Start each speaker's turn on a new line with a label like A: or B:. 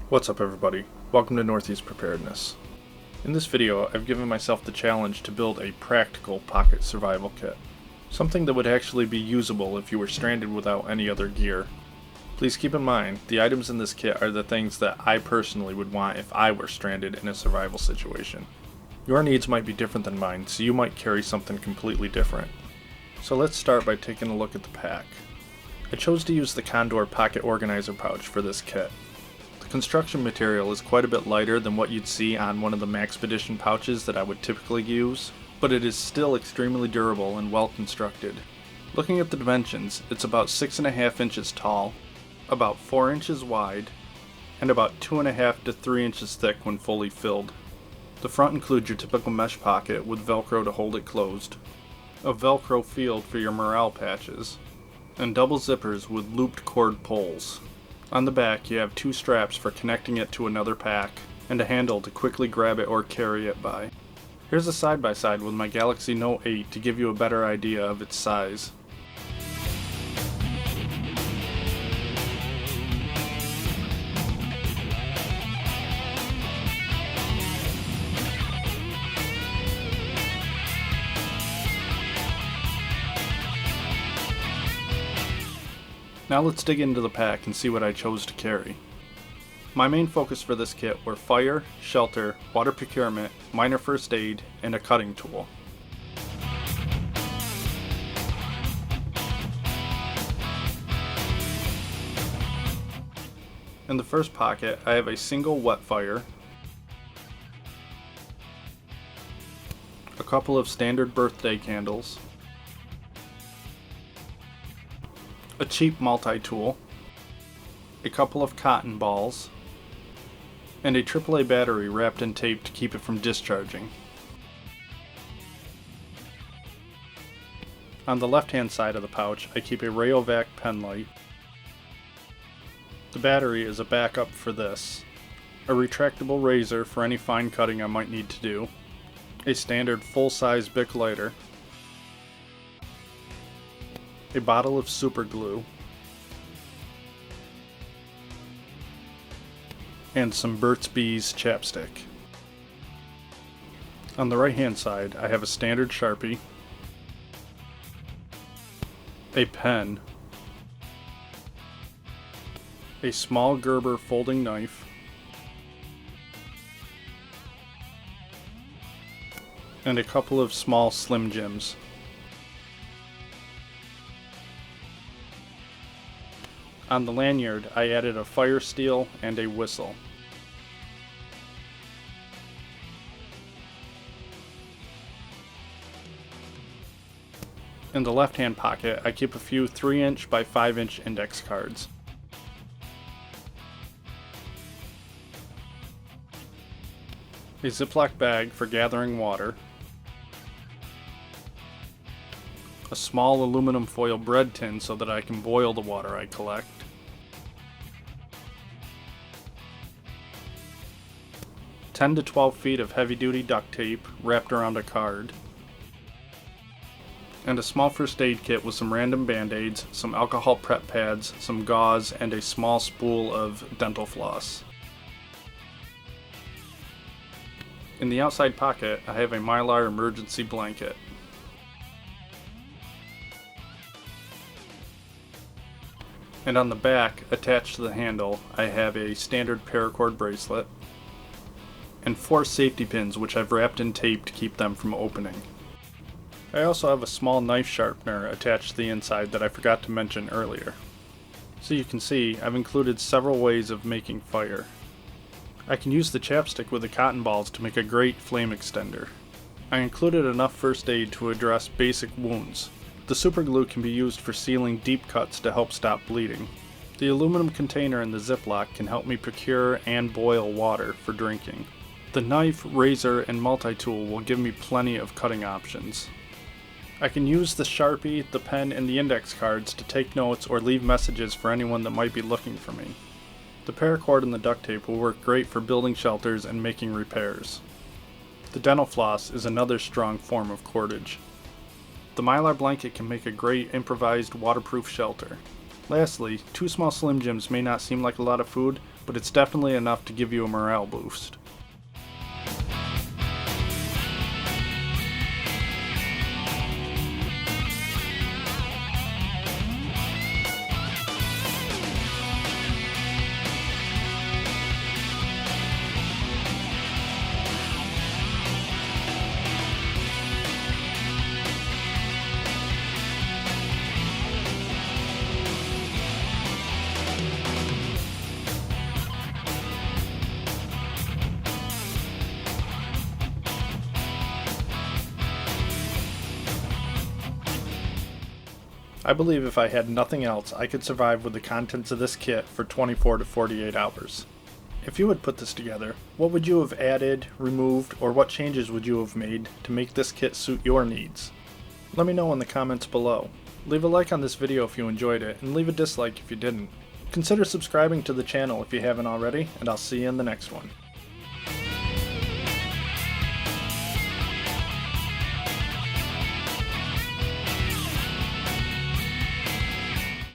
A: What's up everybody, welcome to Northeast Preparedness. In this video I've given myself the challenge to build a practical pocket survival kit. Something that would actually be usable if you were stranded without any other gear. Please keep in mind, the items in this kit are the things that I personally would want if I were stranded in a survival situation. Your needs might be different than mine, so you might carry something completely different. So let's start by taking a look at the pack. I chose to use the Condor Pocket Organizer pouch for this kit. The construction material is quite a bit lighter than what you'd see on one of the Maxpedition pouches that I would typically use, but it is still extremely durable and well constructed. Looking at the dimensions, it's about 6.5 inches tall, about 4 inches wide, and about 2.5 to 3 inches thick when fully filled. The front includes your typical mesh pocket with Velcro to hold it closed, a Velcro field for your morale patches, and double zippers with looped cord pulls. On the back you have 2 straps for connecting it to another pack, and a handle to quickly grab it or carry it by. Here's a side-by-side with my Galaxy Note 8 to give you a better idea of its size. Now let's dig into the pack and see what I chose to carry. My main focus for this kit were fire, shelter, water procurement, minor first aid, and a cutting tool. In the first pocket, I have a single wet fire, a couple of standard birthday candles, a cheap multi-tool, a couple of cotton balls, and a AAA battery wrapped in tape to keep it from discharging. On the left-hand side of the pouch, I keep a Rayovac pen light. The battery is a backup for this, a retractable razor for any fine cutting I might need to do, a standard full-size Bic lighter, a bottle of super glue, and some Burt's Bees chapstick. On the right hand side I have a standard Sharpie, a pen, a small Gerber folding knife, and a couple of small Slim Jims. On the lanyard, I added a fire steel and a whistle. In the left-hand pocket, I keep a few 3-inch by 5-inch index cards. A Ziploc bag for gathering water, a small aluminum foil bread tin so that I can boil the water I collect, 10 to 12 feet of heavy-duty duct tape wrapped around a card, and a small first aid kit with some random band-aids, some alcohol prep pads, some gauze, and a small spool of dental floss. In the outside pocket, I have a Mylar emergency blanket. And on the back, attached to the handle, I have a standard paracord bracelet, and 4 safety pins which I've wrapped in tape to keep them from opening. I also have a small knife sharpener attached to the inside that I forgot to mention earlier. So you can see, I've included several ways of making fire. I can use the chapstick with the cotton balls to make a great flame extender. I included enough first aid to address basic wounds. The super glue can be used for sealing deep cuts to help stop bleeding. The aluminum container in the Ziploc can help me procure and boil water for drinking. The knife, razor, and multi-tool will give me plenty of cutting options. I can use the Sharpie, the pen, and the index cards to take notes or leave messages for anyone that might be looking for me. The paracord and the duct tape will work great for building shelters and making repairs. The dental floss is another strong form of cordage. The Mylar blanket can make a great improvised waterproof shelter. Lastly, 2 small Slim Jims may not seem like a lot of food, but it's definitely enough to give you a morale boost. I believe if I had nothing else, I could survive with the contents of this kit for 24 to 48 hours. If you had put this together, what would you have added, removed, or what changes would you have made to make this kit suit your needs? Let me know in the comments below. Leave a like on this video if you enjoyed it, and leave a dislike if you didn't. Consider subscribing to the channel if you haven't already, and I'll see you in the next one.